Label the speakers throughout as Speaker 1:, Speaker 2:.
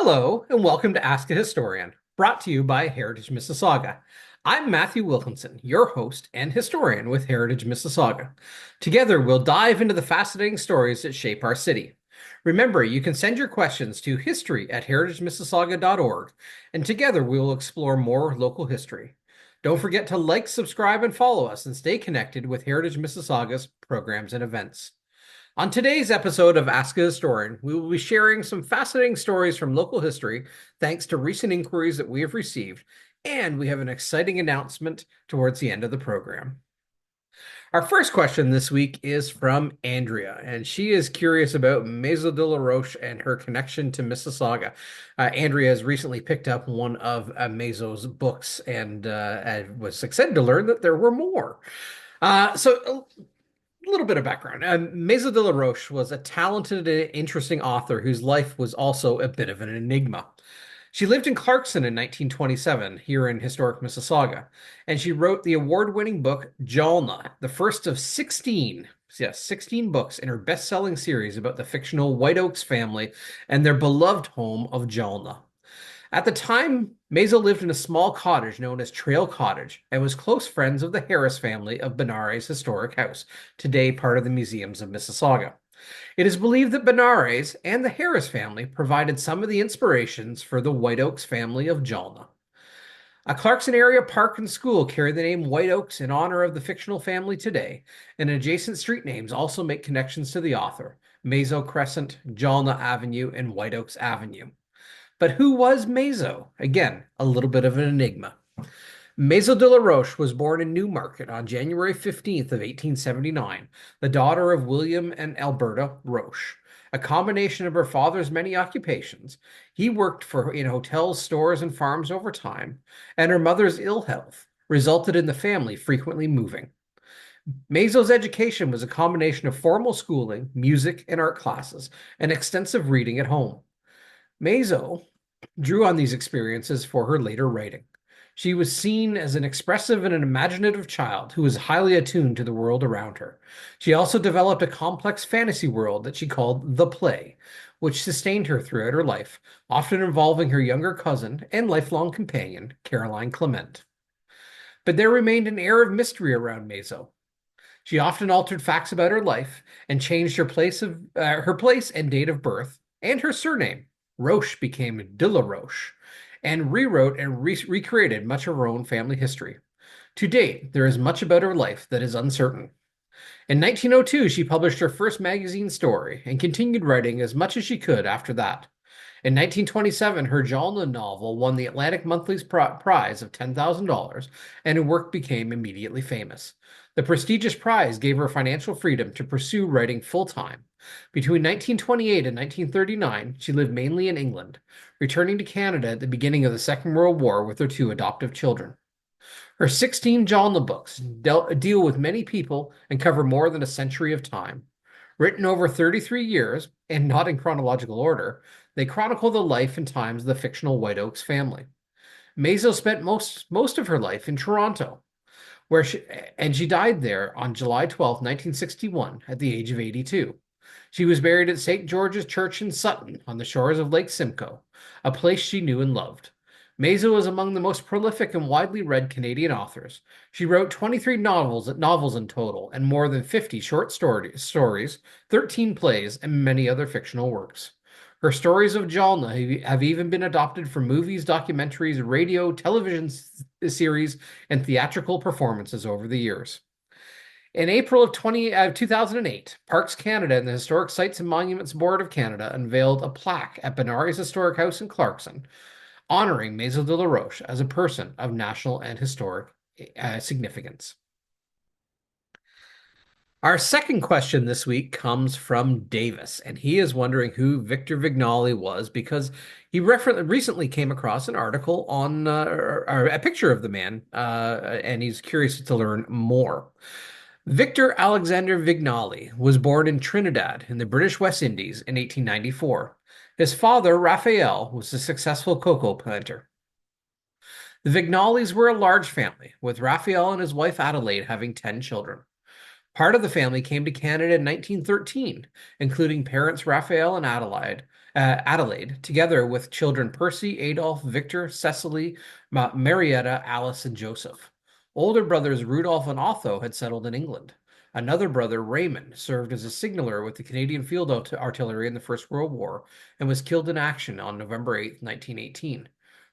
Speaker 1: Hello, and welcome to Ask a Historian, brought to you by Heritage Mississauga. I'm Matthew Wilkinson, your host and historian with Heritage Mississauga. Together, we'll dive into the fascinating stories that shape our city. Remember, you can send your questions to history@heritagemississauga.org, and together we will explore more local history. Don't forget to like, subscribe, and follow us, and stay connected with Heritage Mississauga's programs and events. On today's episode of Ask a Historian, we will be sharing some fascinating stories from local history thanks to recent inquiries that we have received, and we have an exciting announcement towards the end of the program. Our first question this week is from Andrea, and she is curious about Mazo de la Roche and her connection to Mississauga. Andrea has recently picked up one of Mazo's books and was excited to learn that there were more. So a little bit of background. Mazo de la Roche was a talented and interesting author whose life was also a bit of an enigma. She lived in Clarkson in 1927, here in historic Mississauga, and she wrote the award-winning book Jalna, the first of 16, yes, 16 books in her best-selling series about the fictional White Oaks family and their beloved home of Jalna. At the time, Mazo lived in a small cottage known as Trail Cottage and was close friends of the Harris family of Benares Historic House, today part of the Museums of Mississauga. It is believed that Benares and the Harris family provided some of the inspirations for the White Oaks family of Jalna. A Clarkson area park and school carry the name White Oaks in honor of the fictional family today, and adjacent street names also make connections to the author: Mazo Crescent, Jalna Avenue, and White Oaks Avenue. But who was Mazo? Again, a little bit of an enigma. Mazo de la Roche was born in Newmarket on January 15th of 1879, the daughter of William and Alberta Roche. A combination of her father's many occupations, he worked in hotels, stores, and farms over time, and her mother's ill health resulted in the family frequently moving. Mazo's education was a combination of formal schooling, music, and art classes, and extensive reading at home. Mazo drew on these experiences for her later writing. She was seen as an expressive and an imaginative child who was highly attuned to the world around her. She also developed a complex fantasy world that she called the play, which sustained her throughout her life, often involving her younger cousin and lifelong companion, Caroline Clement. But there remained an air of mystery around Mazo. She often altered facts about her life and changed her place and date of birth and her surname. Roche became de la Roche, and rewrote and recreated much of her own family history. To date, there is much about her life that is uncertain. In 1902, she published her first magazine story and continued writing as much as she could after that. In 1927, her Jalna novel won the Atlantic Monthly's prize of $10,000, and her work became immediately famous. The prestigious prize gave her financial freedom to pursue writing full-time. Between 1928 and 1939, she lived mainly in England, returning to Canada at the beginning of the Second World War with her two adoptive children. Her 16 Jalna books deal with many people and cover more than a century of time. Written over 33 years, and not in chronological order, they chronicle the life and times of the fictional White Oaks family. Mazo spent most of her life in Toronto, and she died there on July 12, 1961, at the age of 82. She was buried at St. George's Church in Sutton on the shores of Lake Simcoe, a place she knew and loved. Mazo is among the most prolific and widely read Canadian authors. She wrote 23 novels in total, and more than 50 short stories, 13 plays, and many other fictional works. Her stories of Jalna have even been adapted for movies, documentaries, radio, television series, and theatrical performances over the years. In April of 2008, Parks Canada and the Historic Sites and Monuments Board of Canada unveiled a plaque at Benares Historic House in Clarkson, honoring Mazo de la Roche as a person of national and historic significance. Our second question this week comes from Davis, and he is wondering who Victor Vignale was because he recently came across an article on or a picture of the man, and he's curious to learn more. Victor Alexander Vignale was born in Trinidad in the British West Indies in 1894. His father, Raphael, was a successful cocoa planter. The Vignales were a large family, with Raphael and his wife Adelaide having 10 children. Part of the family came to Canada in 1913, including parents Raphael and Adelaide, Adelaide, together with children Percy, Adolf, Victor, Cecily, Marietta, Alice, and Joseph. Older brothers Rudolph and Otho had settled in England. Another brother, Raymond, served as a signaller with the Canadian Field Artillery in the First World War and was killed in action on November 8, 1918.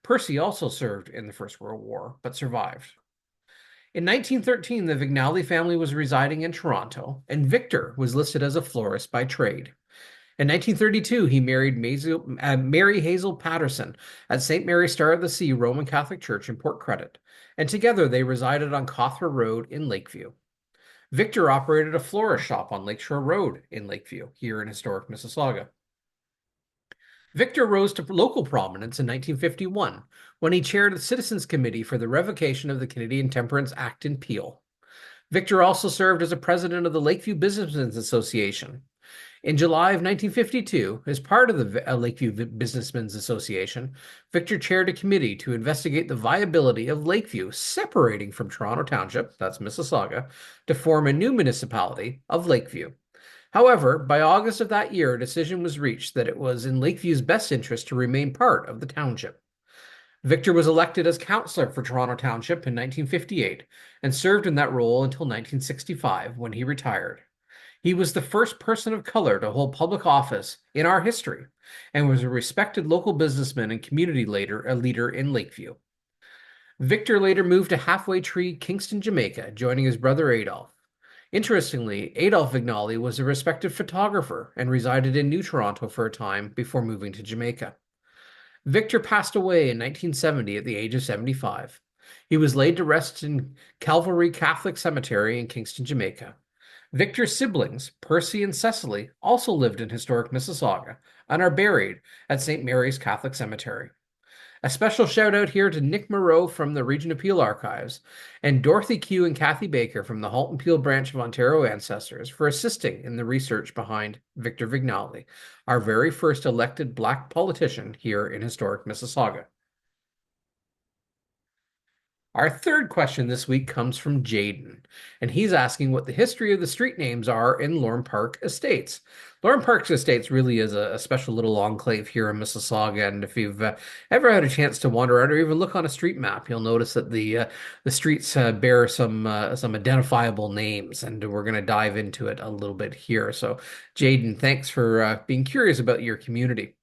Speaker 1: Percy also served in the First World War, but survived. In 1913, the Vignale family was residing in Toronto, and Victor was listed as a florist by trade. In 1932, he married Mary Hazel Patterson at St. Mary Star of the Sea Roman Catholic Church in Port Credit, and together they resided on Cawthra Road in Lakeview. Victor operated a florist shop on Lakeshore Road in Lakeview, here in historic Mississauga. Victor rose to local prominence in 1951 when he chaired the Citizens Committee for the revocation of the Canadian Temperance Act in Peel. Victor also served as a president of the Lakeview Businessmen's Association. In July of 1952, as part of the Lakeview Businessmen's Association, Victor chaired a committee to investigate the viability of Lakeview separating from Toronto Township, that's Mississauga, to form a new municipality of Lakeview. However, by August of that year, a decision was reached that it was in Lakeview's best interest to remain part of the township. Victor was elected as councillor for Toronto Township in 1958 and served in that role until 1965 when he retired. He was the first person of color to hold public office in our history and was a respected local businessman and community leader in Lakeview. Victor later moved to Halfway Tree, Kingston, Jamaica, joining his brother Adolf. Interestingly, Adolf Vignale was a respected photographer and resided in New Toronto for a time before moving to Jamaica. Victor passed away in 1970 at the age of 75. He was laid to rest in Calvary Catholic Cemetery in Kingston, Jamaica. Victor's siblings, Percy and Cecily, also lived in historic Mississauga and are buried at St. Mary's Catholic Cemetery. A special shout out here to Nick Moreau from the Region of Peel Archives and Dorothy Q and Kathy Baker from the Halton Peel branch of Ontario Ancestors for assisting in the research behind Victor Vignale, our very first elected Black politician here in historic Mississauga. Our third question this week comes from Jaden, and he's asking what the history of the street names are in Lorne Park Estates. Lorne Park Estates really is a special little enclave here in Mississauga, and if you've ever had a chance to wander out or even look on a street map, you'll notice that the streets bear some identifiable names, and we're going to dive into it a little bit here. So, Jaden, thanks for being curious about your community.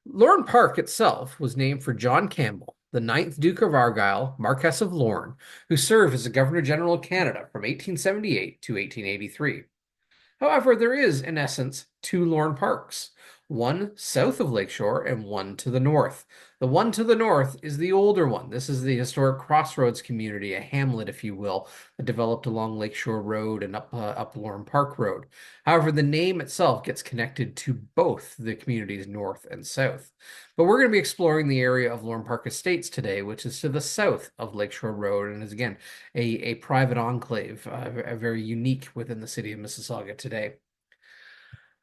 Speaker 1: Lorne Park itself was named for John Campbell, the 9th Duke of Argyll, Marquess of Lorne, who served as the Governor-General of Canada from 1878 to 1883. However, there is, in essence, two Lorne Parks, one south of Lakeshore and one to the north. The one to the north is the older one. This is the historic Crossroads community, a hamlet, if you will, that developed along Lakeshore Road and up Lorne Park Road. However, the name itself gets connected to both the communities north and south. But we're going to be exploring the area of Lorne Park Estates today, which is to the south of Lakeshore Road and is, again, a private enclave, very unique within the city of Mississauga today.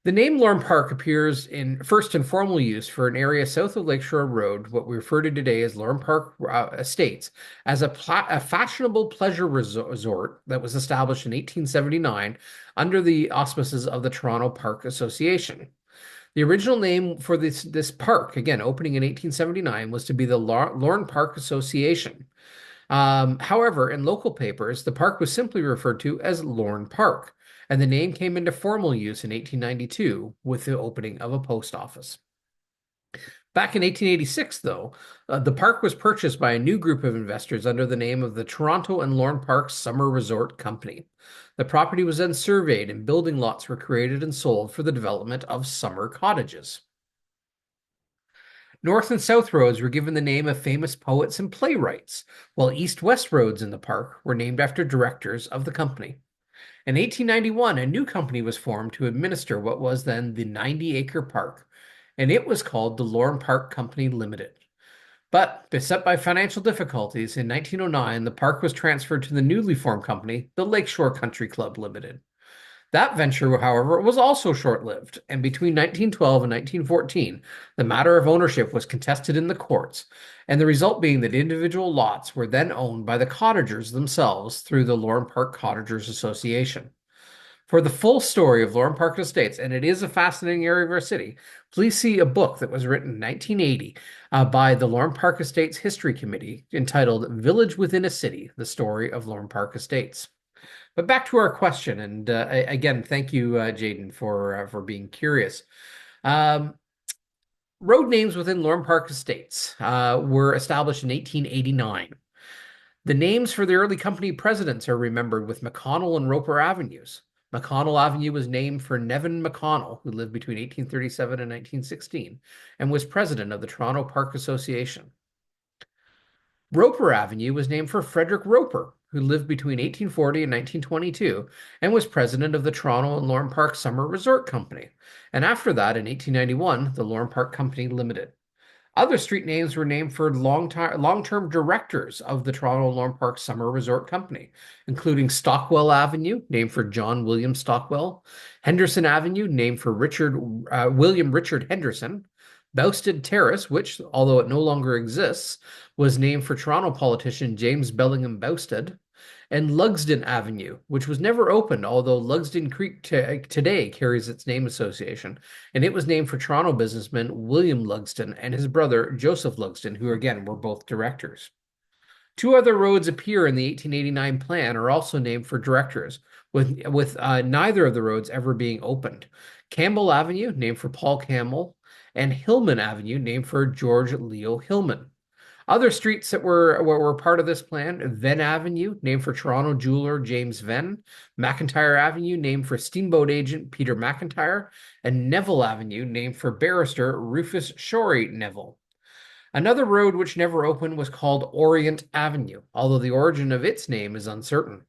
Speaker 1: The name Lorne Park appears in first in formal use for an area south of Lakeshore Road, what we refer to today as Lorne Park Estates, as a fashionable pleasure resort that was established in 1879 under the auspices of the Toronto Park Association. The original name for this park, again opening in 1879, was to be the Lorne Park Association. However, in local papers, the park was simply referred to as Lorne Park, and the name came into formal use in 1892 with the opening of a post office. Back in 1886, though, the park was purchased by a new group of investors under the name of the Toronto and Lorne Park Summer Resort Company. The property was then surveyed and building lots were created and sold for the development of summer cottages. North and South roads were given the name of famous poets and playwrights, while East-West roads in the park were named after directors of the company. In 1891, a new company was formed to administer what was then the 90-acre park, and it was called the Lorne Park Company Limited. But, beset by financial difficulties, in 1909, the park was transferred to the newly formed company, the Lakeshore Country Club Limited. That venture, however, was also short-lived, and between 1912 and 1914, the matter of ownership was contested in the courts, and the result being that individual lots were then owned by the cottagers themselves through the Lorne Park Cottagers Association. For the full story of Lorne Park Estates, and it is a fascinating area of our city, please see a book that was written in 1980 by the Lorne Park Estates History Committee entitled Village Within a City, The Story of Lorne Park Estates. But back to our question, and again, thank you, Jaden, for being curious. Um, Road names within Lorne Park Estates were established in 1889. The names for the early company presidents are remembered with McConnell and Roper Avenues. McConnell Avenue was named for Nevin McConnell, who lived between 1837 and 1916, and was president of the Toronto Park Association. Roper Avenue was named for Frederick Roper, who lived between 1840 and 1922, and was president of the Toronto and Lorne Park Summer Resort Company. And after that, in 1891, the Lorne Park Company Limited. Other street names were named for long-term directors of the Toronto Lorne Park Summer Resort Company, including Stockwell Avenue, named for John William Stockwell, Henderson Avenue, named for William Richard Henderson, Bousted Terrace, which, although it no longer exists, was named for Toronto politician James Bellingham Bousted, and Lugsden Avenue, which was never opened, although Lugsden Creek today carries its name association, and it was named for Toronto businessman William Lugsden and his brother Joseph Lugsden, who again were both directors. Two other roads appear in the 1889 plan are also named for directors, with neither of the roads ever being opened. Campbell Avenue, named for Paul Campbell, and Hillman Avenue, named for George Leo Hillman. Other streets that were part of this plan: Venn Avenue, named for Toronto jeweler James Venn; McIntyre Avenue, named for steamboat agent Peter McIntyre; and Neville Avenue, named for barrister Rufus Shorey Neville. Another road which never opened was called Orient Avenue, although the origin of its name is uncertain.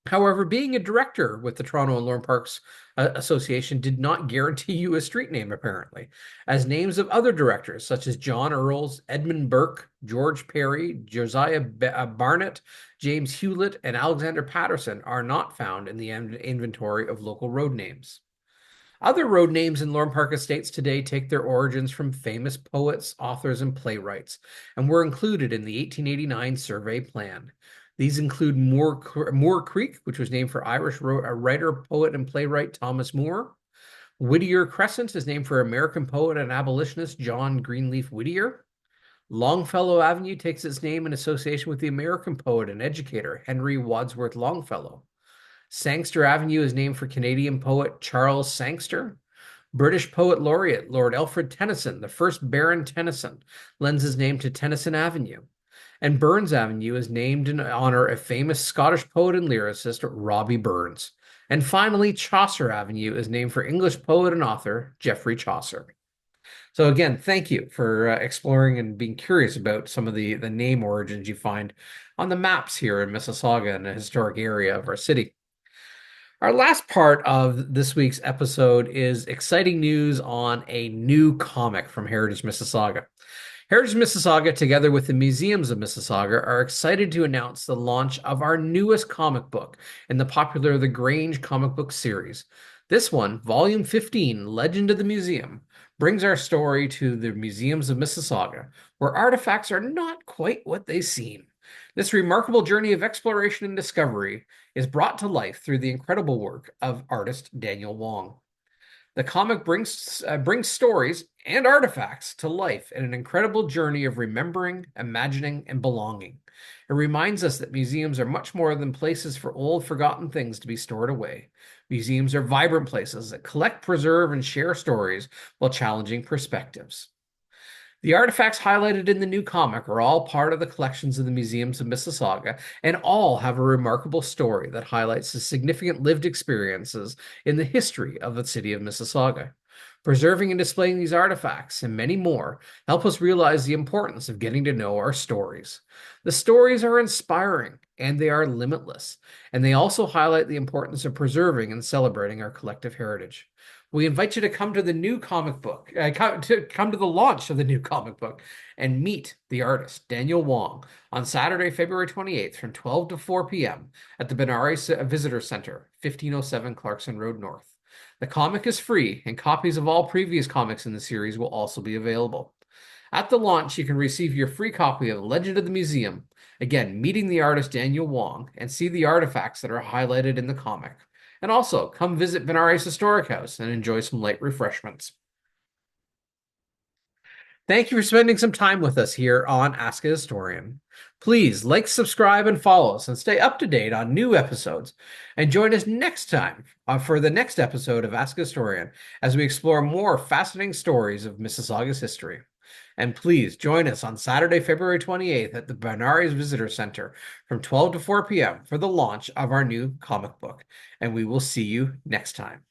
Speaker 1: However, being a director with the Toronto and Lorne Parks Association did not guarantee you a street name, apparently, as names of other directors, such as John Earls, Edmund Burke, George Perry, Josiah Barnett, James Hewlett, and Alexander Patterson, are not found in the inventory of local road names. Other road names in Lorne Park Estates today take their origins from famous poets, authors, and playwrights, and were included in the 1889 survey plan. These include Moore Creek, which was named for Irish writer, poet, and playwright Thomas Moore. Whittier Crescent is named for American poet and abolitionist John Greenleaf Whittier. Longfellow Avenue takes its name in association with the American poet and educator Henry Wadsworth Longfellow. Sangster Avenue is named for Canadian poet Charles Sangster. British poet laureate Lord Alfred Tennyson, the first Baron Tennyson, lends his name to Tennyson Avenue. And Burns Avenue is named in honor of famous Scottish poet and lyricist Robbie Burns. And finally, Chaucer Avenue is named for English poet and author Geoffrey Chaucer. So again, thank you for exploring and being curious about some of the name origins you find on the maps here in Mississauga and a historic area of our city. Our last part of this week's episode is exciting news on a new comic from Heritage Mississauga. Heritage Mississauga, together with the Museums of Mississauga, are excited to announce the launch of our newest comic book in the popular The Grange comic book series. This one, Volume 15, Legend of the Museum, brings our story to the Museums of Mississauga, where artifacts are not quite what they seem. This remarkable journey of exploration and discovery is brought to life through the incredible work of artist Daniel Wong. The comic brings stories and artifacts to life in an incredible journey of remembering, imagining, and belonging. It reminds us that museums are much more than places for old, forgotten things to be stored away. Museums are vibrant places that collect, preserve, and share stories while challenging perspectives. The artifacts highlighted in the new comic are all part of the collections of the Museums of Mississauga, and all have a remarkable story that highlights the significant lived experiences in the history of the city of Mississauga. Preserving and displaying these artifacts and many more help us realize the importance of getting to know our stories. The stories are inspiring and they are limitless, and they also highlight the importance of preserving and celebrating our collective heritage. We invite you to come to the new comic book, come to the launch of the new comic book and meet the artist, Daniel Wong, on Saturday, February 28th from 12 to 4 p.m. at the Benares Visitor Center, 1507 Clarkson Road North. The comic is free, and copies of all previous comics in the series will also be available. At the launch, you can receive your free copy of Legend of the Museum, again, meeting the artist Daniel Wong, and see the artifacts that are highlighted in the comic. And also, come visit Benares Historic House and enjoy some light refreshments. Thank you for spending some time with us here on Ask a Historian. Please like, subscribe, and follow us and stay up to date on new episodes. And join us next time for the next episode of Ask a Historian as we explore more fascinating stories of Mississauga's history. And please join us on Saturday, February 28th at the Benares Visitor Center from 12 to 4 p.m. for the launch of our new comic book. And we will see you next time.